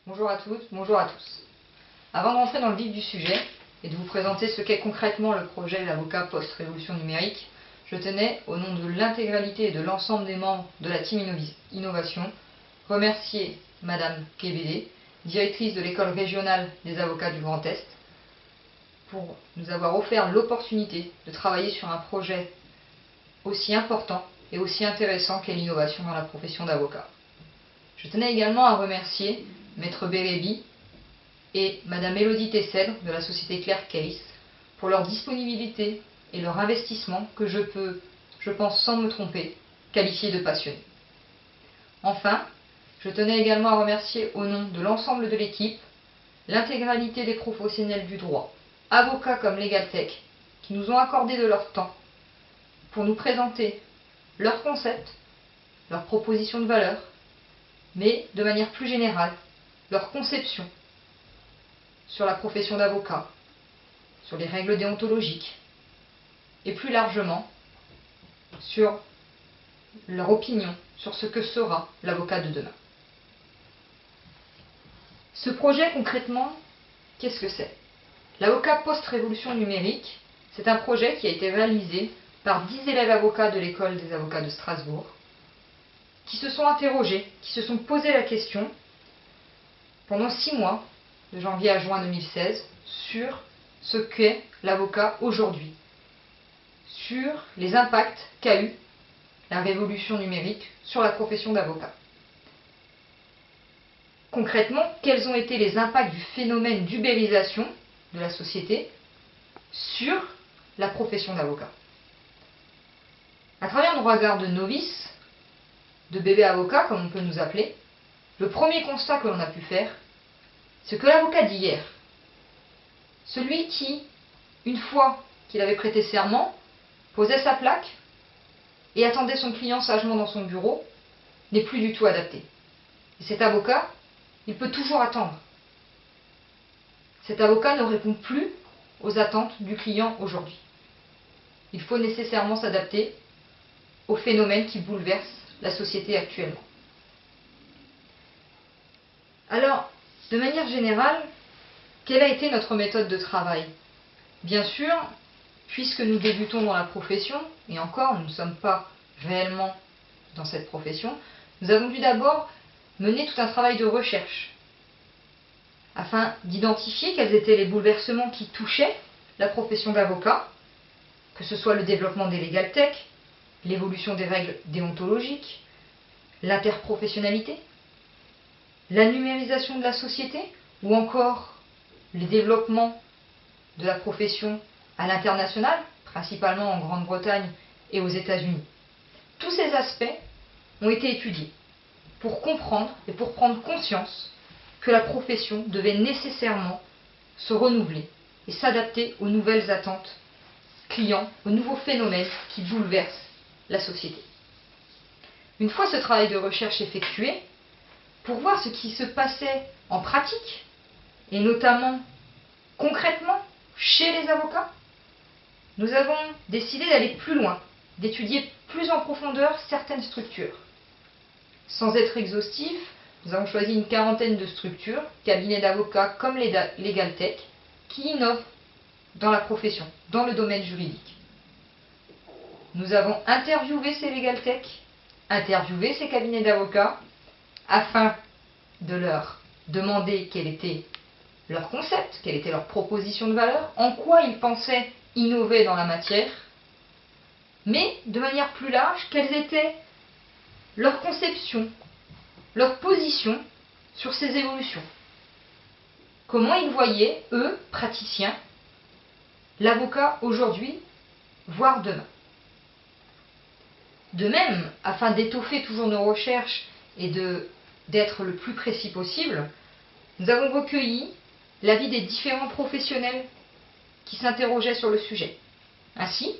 Bonjour à toutes, bonjour à tous. Avant de rentrer dans le vif du sujet et de vous présenter ce qu'est concrètement le projet L'Avocat Post-Révolution Numérique, je tenais, au nom de l'intégralité et de l'ensemble des membres de la Team Innovation, remercier Madame Kébédé, directrice de l'École régionale des avocats du Grand Est, pour nous avoir offert l'opportunité de travailler sur un projet aussi important et aussi intéressant qu'est l'innovation dans la profession d'avocat. Je tenais également à remercier Maître Bérébi et Madame Élodie Tessèdre de la société Claire Case pour leur disponibilité et leur investissement que je peux, je pense sans me tromper, qualifier de passionné. Enfin, je tenais également à remercier au nom de l'ensemble de l'équipe l'intégralité des professionnels du droit, avocats comme LegalTech, qui nous ont accordé de leur temps pour nous présenter leurs concepts, leurs propositions de valeur, mais de manière plus générale, leur conception sur la profession d'avocat, sur les règles déontologiques, et plus largement sur leur opinion sur ce que sera l'avocat de demain. Ce projet, concrètement, qu'est-ce que c'est? L'avocat post-révolution numérique, c'est un projet qui a été réalisé par 10 élèves avocats de l'école des avocats de Strasbourg, qui se sont interrogés, qui se sont posé la question, pendant 6 mois, de janvier à juin 2016, sur ce qu'est l'avocat aujourd'hui, sur les impacts qu'a eu la révolution numérique sur la profession d'avocat. Concrètement, quels ont été les impacts du phénomène d'ubérisation de la société sur la profession d'avocat? À travers un regard de novice, de bébé avocat comme on peut nous appeler, le premier constat que l'on a pu faire, c'est que l'avocat d'hier, celui qui, une fois qu'il avait prêté serment, posait sa plaque et attendait son client sagement dans son bureau, n'est plus du tout adapté. Et cet avocat, il peut toujours attendre. Cet avocat ne répond plus aux attentes du client aujourd'hui. Il faut nécessairement s'adapter aux phénomènes qui bouleversent la société actuellement. Alors, de manière générale, quelle a été notre méthode de travail? Bien sûr, puisque nous débutons dans la profession, et encore, nous ne sommes pas réellement dans cette profession, nous avons dû d'abord mener tout un travail de recherche afin d'identifier quels étaient les bouleversements qui touchaient la profession d'avocat, que ce soit le développement des LegalTech, l'évolution des règles déontologiques, l'interprofessionnalité, la numérisation de la société ou encore les développements de la profession à l'international, principalement en Grande-Bretagne et aux États-Unis. Tous ces aspects ont été étudiés pour comprendre et pour prendre conscience que la profession devait nécessairement se renouveler et s'adapter aux nouvelles attentes clients, aux nouveaux phénomènes qui bouleversent la société. Une fois ce travail de recherche effectué, pour voir ce qui se passait en pratique, et notamment concrètement chez les avocats, nous avons décidé d'aller plus loin, d'étudier plus en profondeur certaines structures. Sans être exhaustif, nous avons choisi une quarantaine de structures, cabinets d'avocats comme les LegalTech, qui innovent dans la profession, dans le domaine juridique. Nous avons interviewé ces LegalTech, interviewé ces cabinets d'avocats, afin de leur demander quel était leur concept, quelle était leur proposition de valeur, en quoi ils pensaient innover dans la matière, mais de manière plus large, quelles étaient leurs conceptions, leurs positions sur ces évolutions. Comment ils voyaient, eux, praticiens, l'avocat aujourd'hui, voire demain. De même, afin d'étoffer toujours nos recherches et d'être le plus précis possible, nous avons recueilli l'avis des différents professionnels qui s'interrogeaient sur le sujet. Ainsi,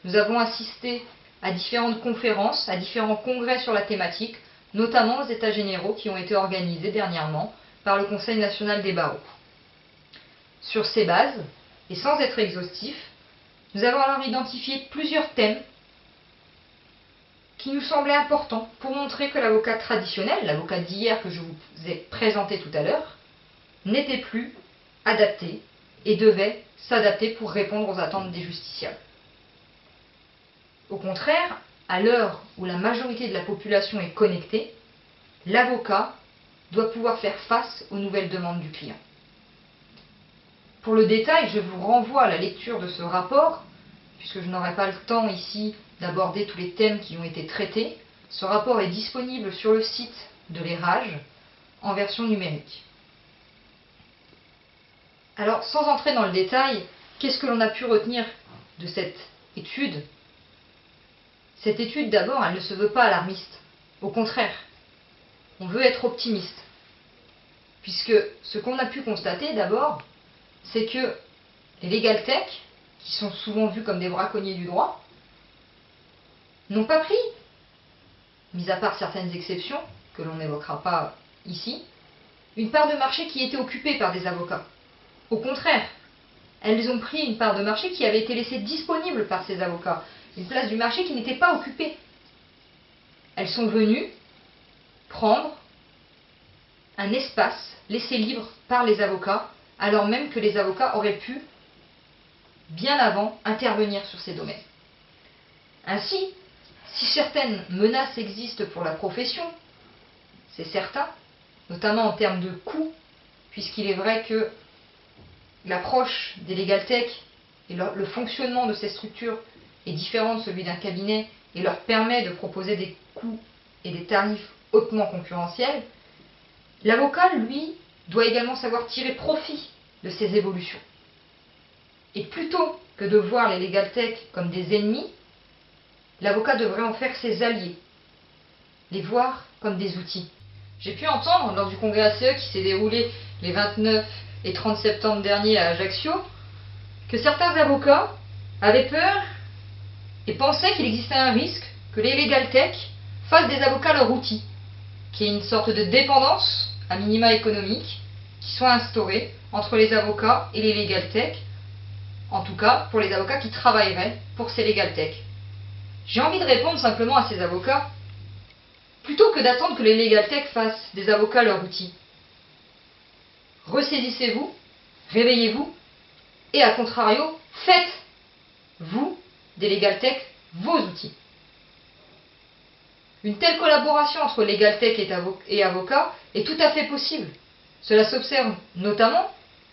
nous avons assisté à différentes conférences, à différents congrès sur la thématique, notamment aux États généraux qui ont été organisés dernièrement par le Conseil national des barreaux. Sur ces bases, et sans être exhaustif, nous avons alors identifié plusieurs thèmes qui nous semblait important pour montrer que l'avocat traditionnel, l'avocat d'hier que je vous ai présenté tout à l'heure, n'était plus adapté et devait s'adapter pour répondre aux attentes des justiciables. Au contraire, à l'heure où la majorité de la population est connectée, l'avocat doit pouvoir faire face aux nouvelles demandes du client. Pour le détail, je vous renvoie à la lecture de ce rapport, puisque je n'aurai pas le temps ici d'aborder tous les thèmes qui ont été traités. Ce rapport est disponible sur le site de l'ERAGE en version numérique. Alors, sans entrer dans le détail, qu'est-ce que l'on a pu retenir de cette étude? Cette étude, d'abord, elle ne se veut pas alarmiste. Au contraire, on veut être optimiste. Puisque ce qu'on a pu constater, d'abord, c'est que les legal tech, qui sont souvent vus comme des braconniers du droit, n'ont pas pris, mis à part certaines exceptions, que l'on n'évoquera pas ici, une part de marché qui était occupée par des avocats. Au contraire, elles ont pris une part de marché qui avait été laissée disponible par ces avocats, une place du marché qui n'était pas occupée. Elles sont venues prendre un espace laissé libre par les avocats, alors même que les avocats auraient pu, bien avant, intervenir sur ces domaines. Ainsi, si certaines menaces existent pour la profession, c'est certain, notamment en termes de coûts, puisqu'il est vrai que l'approche des legal tech et le fonctionnement de ces structures est différent de celui d'un cabinet et leur permet de proposer des coûts et des tarifs hautement concurrentiels, l'avocat, lui, doit également savoir tirer profit de ces évolutions. Et plutôt que de voir les legal tech comme des ennemis, l'avocat devrait en faire ses alliés, les voir comme des outils. J'ai pu entendre lors du congrès ACE qui s'est déroulé les 29 et 30 septembre dernier à Ajaccio que certains avocats avaient peur et pensaient qu'il existait un risque que les legal tech fassent des avocats leur outil, qu'il y ait une sorte de dépendance, à minima économique, qui soit instaurée entre les avocats et les legal tech, en tout cas pour les avocats qui travailleraient pour ces legal tech. J'ai envie de répondre simplement à ces avocats, plutôt que d'attendre que les legal tech fassent des avocats leur outil. Ressaisissez-vous, réveillez-vous, et à contrario, faites, vous, des legal tech, vos outils. Une telle collaboration entre legal tech et avocats est tout à fait possible. Cela s'observe notamment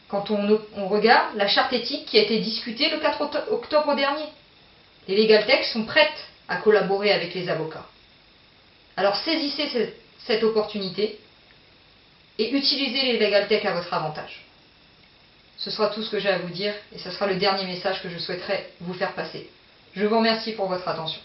quand on regarde la charte éthique qui a été discutée le 4 octobre dernier. Les legal tech sont prêtes à collaborer avec les avocats. Alors saisissez cette opportunité et utilisez les legal tech à votre avantage. Ce sera tout ce que j'ai à vous dire et ce sera le dernier message que je souhaiterais vous faire passer. Je vous remercie pour votre attention.